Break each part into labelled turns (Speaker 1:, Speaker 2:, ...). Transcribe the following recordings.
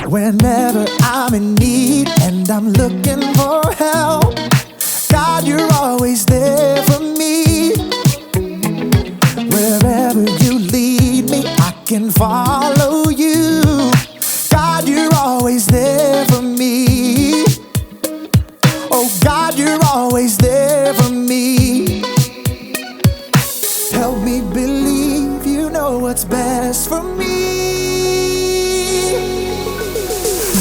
Speaker 1: Whenever I'm in need and I'm looking for help, God, you're always there for me. Wherever you lead me, I can follow you. God, you're always there for me. Oh, God, you're always there for me. Help me believe you know what's best for me.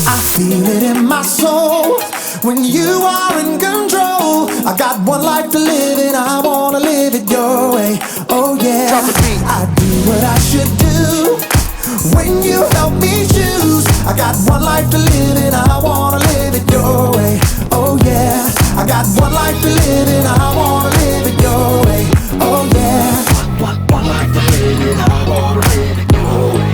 Speaker 1: I feel it in my soul when you are in control. I got one life to live and I wanna live it your way. Oh yeah, I do what I should do when you help me choose. I got one life to live and I wanna live it your way. Oh yeah, I got one life to live and I wanna live it your way. Oh yeah, one life to live and I wanna live it your way.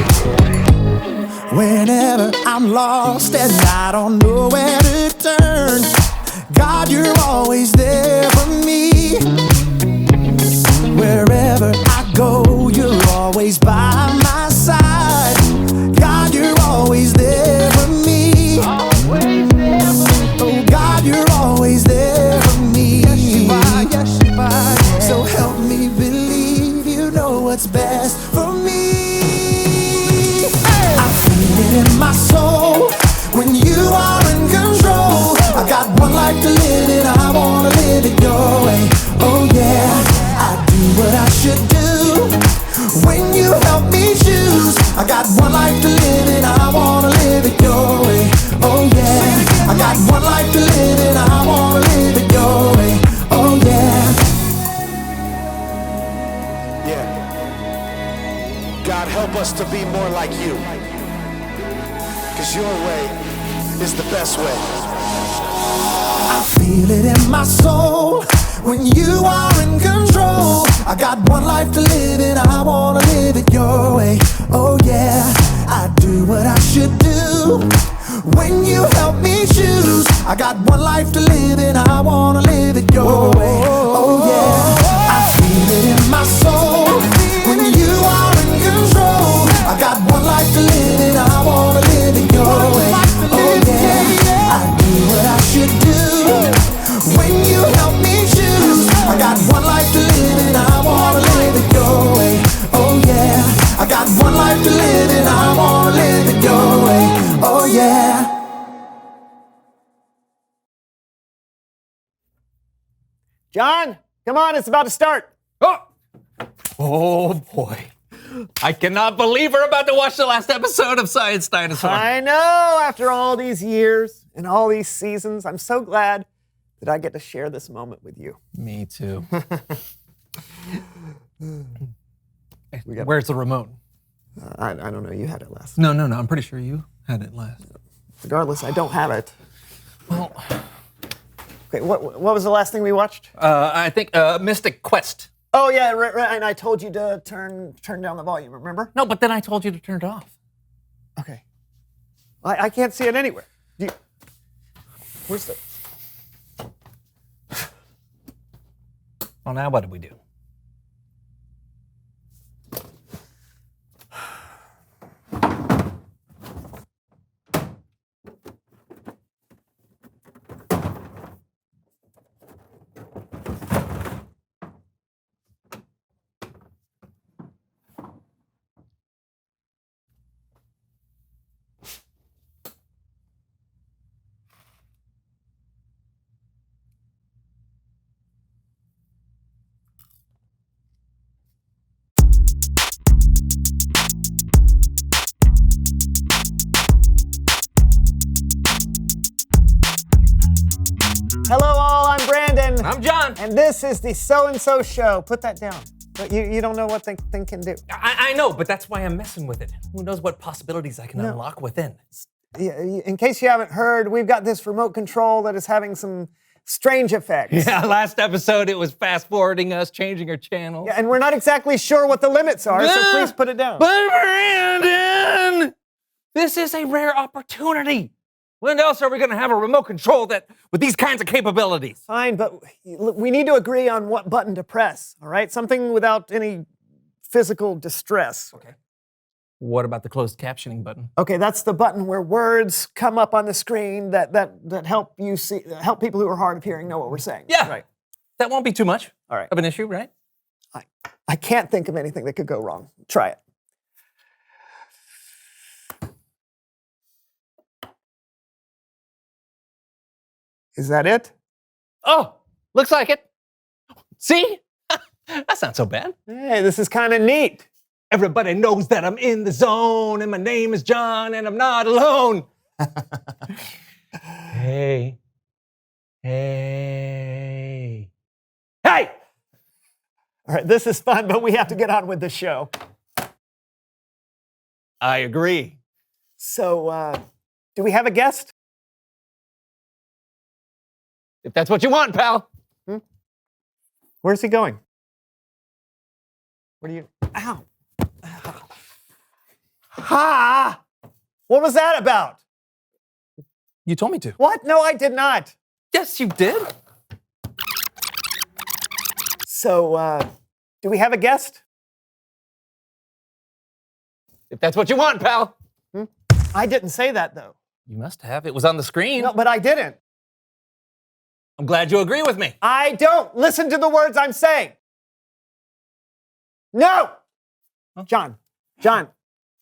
Speaker 1: Whenever I'm lost and I don't know where to turn, God, you're always there for me. Wherever I go, you're always by my side. God, you're always there for me. Oh, God, you're always there for me. So help me believe you know what's best for me. I feel it in my soul when you are in control. I got one life to live and I wanna live it your way. Oh yeah, I do what I should do when you help me choose. I got one life to live and I wanna live it your way. Oh yeah, I got one life to live and I wanna live it your way. Oh yeah.
Speaker 2: Yeah. God, help us to be more like you, 'cause your way is the best way.
Speaker 1: I feel it in my soul when you are in control. I got one life to live and I wanna live it your way. Oh yeah, I do what I should do when you help me choose. I got one life to live and I wanna live it your way. Oh yeah, I feel it in my soul when you are in control. I got one life to live and I wanna live it your way. Oh yeah, I do what I should do when you help me choose. I got one life to live and I wanna live it your way. Oh yeah, I got one life to live and I wanna live it your way. Oh yeah.
Speaker 3: John, come on, it's about to start.
Speaker 4: Oh boy. I cannot believe we're about to watch the last episode of Science Dinosaur.
Speaker 3: I know, after all these years and all these seasons, I'm so glad that I get to share this moment with you.
Speaker 4: Me too. Where's the remote?
Speaker 3: I don't know, you had it last.
Speaker 4: No, I'm pretty sure you had it last.
Speaker 3: Regardless, I don't have it.
Speaker 4: Well,
Speaker 3: okay, what was the last thing we watched?
Speaker 4: I think Mystic Quest.
Speaker 3: Oh yeah, right, and I told you to turn down the volume, remember?
Speaker 4: No, but then I told you to turn it off.
Speaker 3: Okay. I can't see it anywhere. Where's the...
Speaker 4: Well, now what do we do?
Speaker 3: Hello all, I'm Brandon.
Speaker 4: I'm John.
Speaker 3: And this is the So-and-So Show. Put that down. But you don't know what thing can do.
Speaker 4: I know, but that's why I'm messing with it. Who knows what possibilities I can unlock within.
Speaker 3: In case you haven't heard, we've got this remote control that is having some strange effects.
Speaker 4: Yeah, last episode it was fast forwarding us, changing our channels.
Speaker 3: Yeah, and we're not exactly sure what the limits are, so please put it down.
Speaker 4: But Brandon, this is a rare opportunity. When else are we going to have a remote control with these kinds of capabilities?
Speaker 3: Fine, but we need to agree on what button to press, all right? Something without any physical distress.
Speaker 4: Okay. What about the closed captioning button?
Speaker 3: Okay, that's the button where words come up on the screen that help you see, help people who are hard of hearing know what we're saying.
Speaker 4: Yeah.
Speaker 3: Right.
Speaker 4: That won't be too much
Speaker 3: All right.
Speaker 4: of an issue, right?
Speaker 3: I can't think of anything that could go wrong. Try it. Is that it?
Speaker 4: Oh, looks like it. See? That's not so bad.
Speaker 3: Hey, this is kind of neat.
Speaker 4: Everybody knows that I'm in the zone and my name is John and I'm not alone. Hey. Hey. Hey!
Speaker 3: All right, this is fun, but we have to get on with the show.
Speaker 4: I agree.
Speaker 3: So, do we have a guest?
Speaker 4: If that's what you want, pal.
Speaker 3: Where's he going? What are you? Ow. Ha! What was that about?
Speaker 4: You told me to.
Speaker 3: What? No, I did not.
Speaker 4: Yes, you did.
Speaker 3: So, do we have a guest?
Speaker 4: If that's what you want, pal.
Speaker 3: I didn't say that, though.
Speaker 4: You must have. It was on the screen.
Speaker 3: No, but I didn't.
Speaker 4: I'm glad you agree with me.
Speaker 3: I don't. Listen to the words I'm saying. No! John,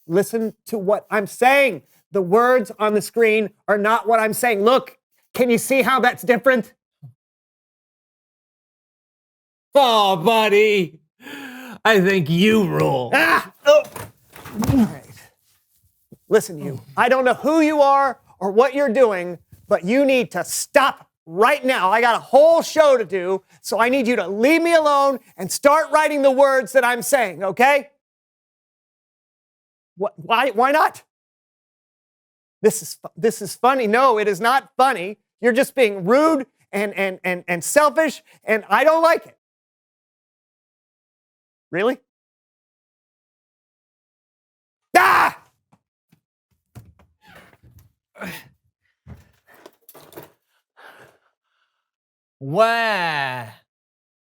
Speaker 3: listen to what I'm saying. The words on the screen are not what I'm saying. Look, can you see how that's different?
Speaker 4: Oh, buddy. I think you rule.
Speaker 3: Ah! Oh. All right. Listen, you. I don't know who you are or what you're doing, but you need to stop right now. I got a whole show to do, so I need you to leave me alone and start writing the words that I'm saying, okay? What? Why not? This is funny. No, it is not funny. You're just being rude and selfish, and I don't like it. Really? Ah!
Speaker 4: Why?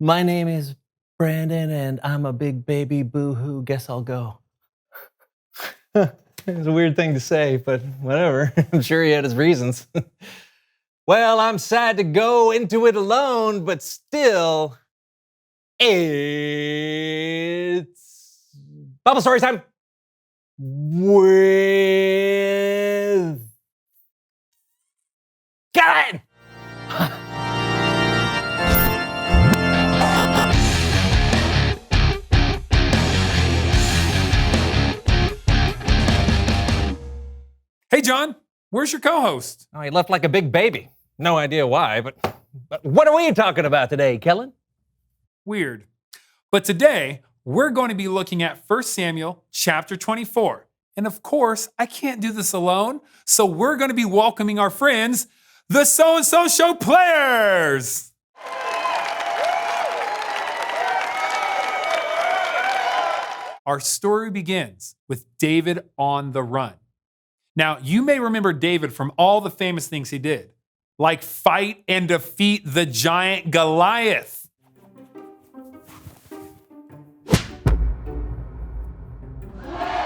Speaker 4: My name is Brandon, and I'm a big baby boo-hoo. Guess I'll go. It's a weird thing to say, but whatever. I'm sure he had his reasons. Well, I'm sad to go into it alone, but still, it's Bible story time with Karen.
Speaker 5: Hey, John, where's your co-host?
Speaker 4: Oh, he left like a big baby. No idea why, but what are we talking about today, Kellen?
Speaker 5: Weird. But today, we're going to be looking at 1 Samuel chapter 24. And of course, I can't do this alone, so we're going to be welcoming our friends, the So-and-So Show players. Our story begins with David on the run. Now, you may remember David from all the famous things he did, like fight and defeat the giant Goliath.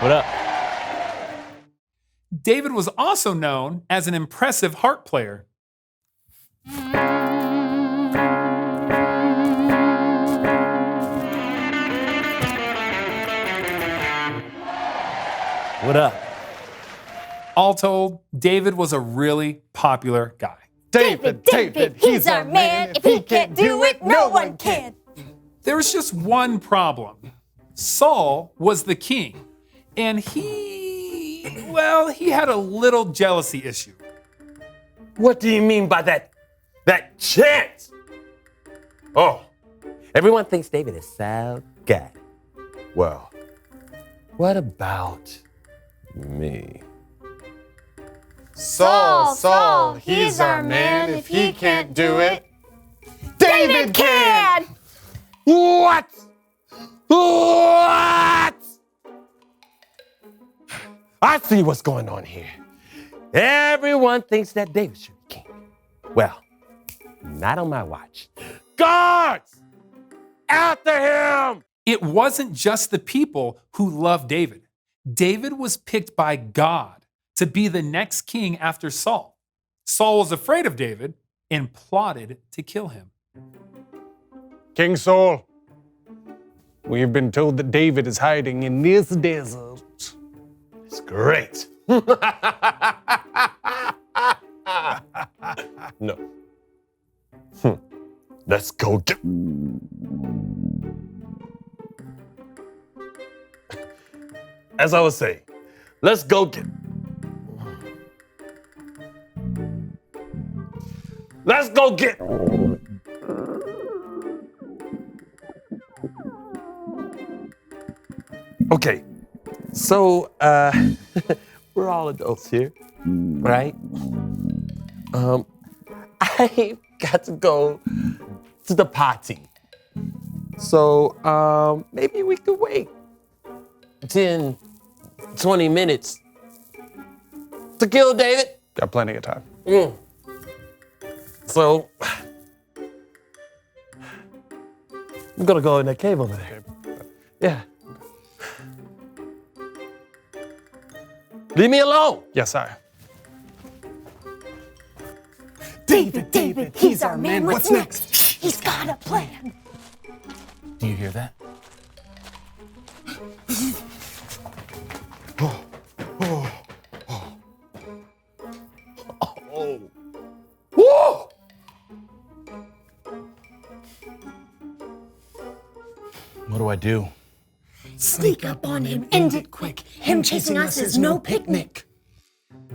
Speaker 4: What up?
Speaker 5: David was also known as an impressive harp player.
Speaker 4: What up?
Speaker 5: All told, David was a really popular guy.
Speaker 6: David, he's our man. If he can't do it, no one can.
Speaker 5: There was just one problem. Saul was the king, and he had a little jealousy issue.
Speaker 7: What do you mean by that chant? Oh, everyone thinks David is so good. Well, what about me?
Speaker 6: Saul, he's our man. If he can't do it, David can.
Speaker 7: What? What? I see what's going on here. Everyone thinks that David should be king. Well, not on my watch. Guards! After him!
Speaker 5: It wasn't just the people who loved David. David was picked by God to be the next king after Saul. Saul was afraid of David and plotted to kill him.
Speaker 6: King Saul, we've been told that David is hiding in this desert.
Speaker 7: It's great. No. Let's go get. As I was saying, let's go get. Let's go get. Okay, so we're all adults here, right? I got to go to the potty. So maybe we could wait 10, 20 minutes to kill David.
Speaker 6: Got plenty of time.
Speaker 7: So I'm gonna go in that cave over there. Yeah. Leave me alone.
Speaker 6: Yes, sir.
Speaker 1: David, he's our man. What's next? He's got a plan.
Speaker 4: Do you hear that?
Speaker 7: Woo!
Speaker 4: What do I do?
Speaker 1: Sneak up on him, end it quick. Him chasing us is no picnic.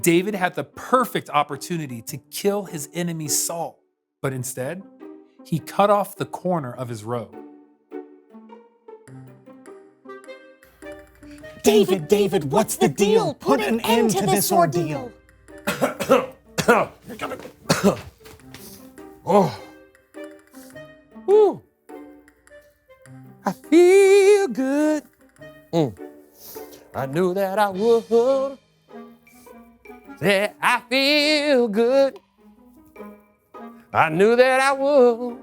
Speaker 5: David had the perfect opportunity to kill his enemy Saul, but instead, he cut off the corner of his robe.
Speaker 1: David, what's the deal? Put an end to this ordeal.
Speaker 7: Oh. Ooh. I feel good. I knew that I would. Yeah, I feel good. I knew that I would.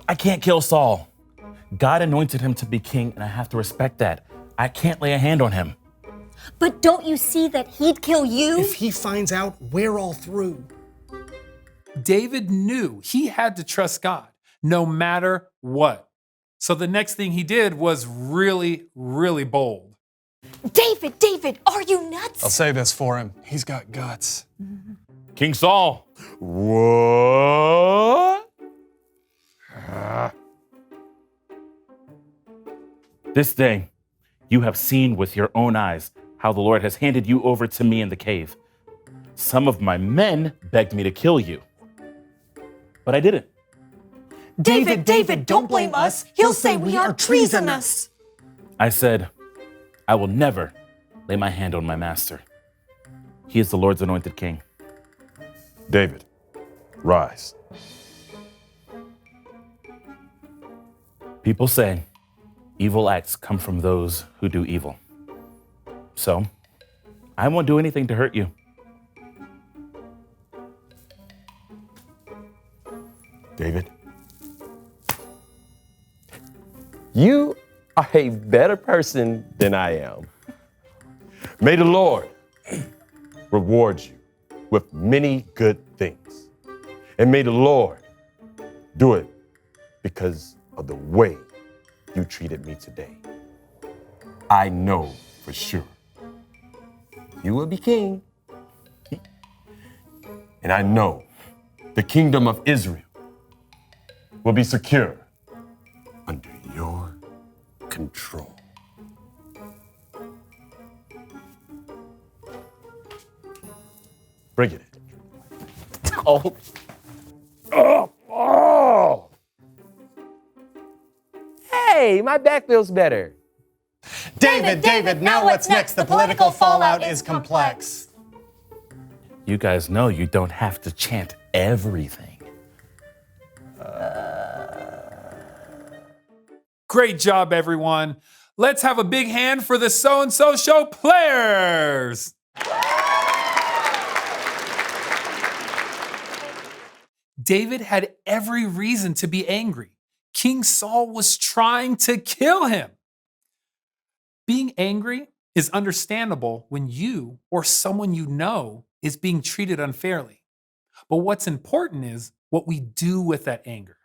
Speaker 4: I can't kill Saul. God anointed him to be king, and I have to respect that. I can't lay a hand on him.
Speaker 8: But don't you see that he'd kill you?
Speaker 9: If he finds out, we're all through.
Speaker 5: David knew he had to trust God no matter what. So the next thing he did was really, really bold.
Speaker 8: David, are you nuts?
Speaker 6: I'll say this for him. He's got guts.
Speaker 4: King Saul.
Speaker 7: What?
Speaker 4: This day, you have seen with your own eyes how the Lord has handed you over to me in the cave. Some of my men begged me to kill you, but I didn't.
Speaker 1: David, don't blame us. He'll say we are treasonous.
Speaker 4: I said, I will never lay my hand on my master. He is the Lord's anointed king.
Speaker 7: David, rise.
Speaker 4: People say evil acts come from those who do evil. So, I won't do anything to hurt you.
Speaker 7: David, you are a better person than I am. May the Lord reward you with many good things. And may the Lord do it because of the way you treated me today. I know for sure you will be king. And I know the kingdom of Israel will be secure under your control. Bring it in. Oh. Oh. Hey, my back feels better.
Speaker 9: David, now what's next? The political fallout is complex.
Speaker 4: You guys know you don't have to chant everything.
Speaker 5: Great job, everyone. Let's have a big hand for the So-and-So Show players. David had every reason to be angry. King Saul was trying to kill him. Being angry is understandable when you or someone you know is being treated unfairly. But what's important is what we do with that anger.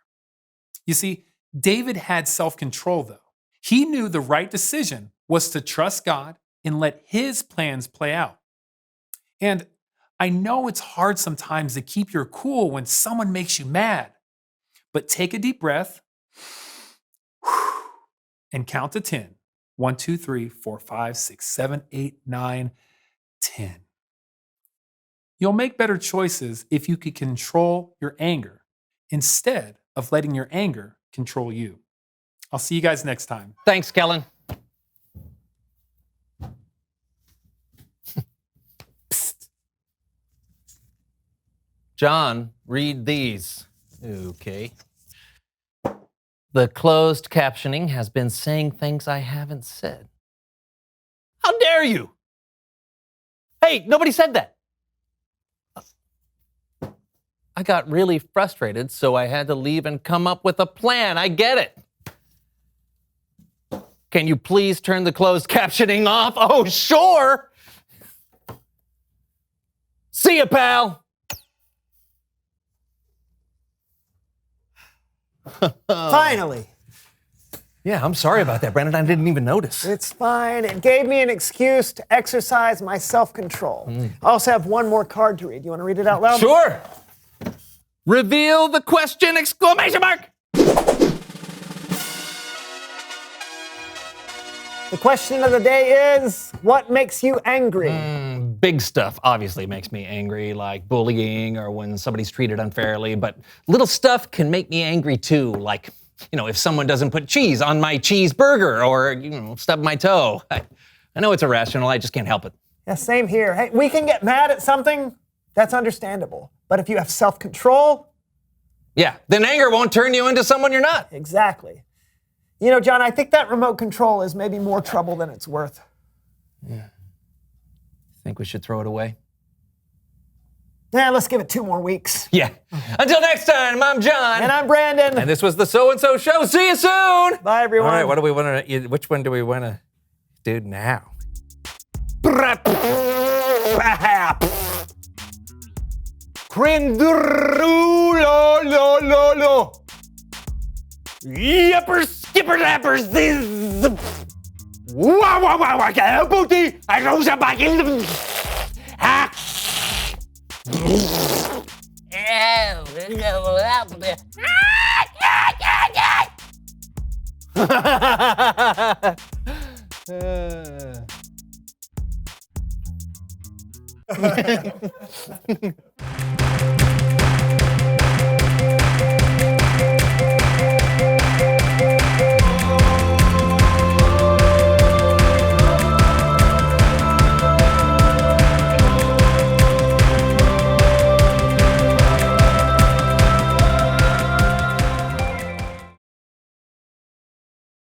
Speaker 5: You see, David had self-control though. He knew the right decision was to trust God and let his plans play out. And I know it's hard sometimes to keep your cool when someone makes you mad, but take a deep breath and count to 10. 1, 2, 3, 4, 5, 6, 7, 8, 9, 10. You'll make better choices if you could control your anger instead of letting your anger control you. I'll see you guys next time.
Speaker 10: Thanks, Kellen. John, read these. Okay. The closed captioning has been saying things I haven't said. How dare you? Hey, nobody said that. I got really frustrated, so I had to leave and come up with a plan. I get it. Can you please turn the closed captioning off? Oh, sure. See ya, pal.
Speaker 3: Finally.
Speaker 10: Yeah, I'm sorry about that, Brandon. I didn't even notice.
Speaker 3: It's fine. It gave me an excuse to exercise my self-control. I also have one more card to read. You want to read it out loud?
Speaker 10: Sure. Reveal the question, exclamation mark.
Speaker 3: The question of the day is, what makes you angry?
Speaker 10: Big stuff obviously makes me angry, like bullying or when somebody's treated unfairly, but little stuff can make me angry too, like, if someone doesn't put cheese on my cheeseburger or, stub my toe. I know it's irrational, I just can't help it.
Speaker 3: Yeah, same here. Hey, we can get mad at something, that's understandable. But if you have self-control...
Speaker 10: Yeah, then anger won't turn you into someone you're not.
Speaker 3: Exactly. John, I think that remote control is maybe more trouble than it's worth.
Speaker 10: Yeah. Think we should throw it away?
Speaker 3: Yeah, let's give it 2 more weeks.
Speaker 10: Yeah. Until next time, I'm John.
Speaker 3: And I'm Brandon.
Speaker 10: And this was the So-and-So Show. See you soon.
Speaker 3: Bye, everyone.
Speaker 10: All right, what do we want to, which one do we want to do now? Crindurulololo. Yippers, skipper lappers, this. Wow, wow, wow, wow, booty. I know somebody in the. Ah.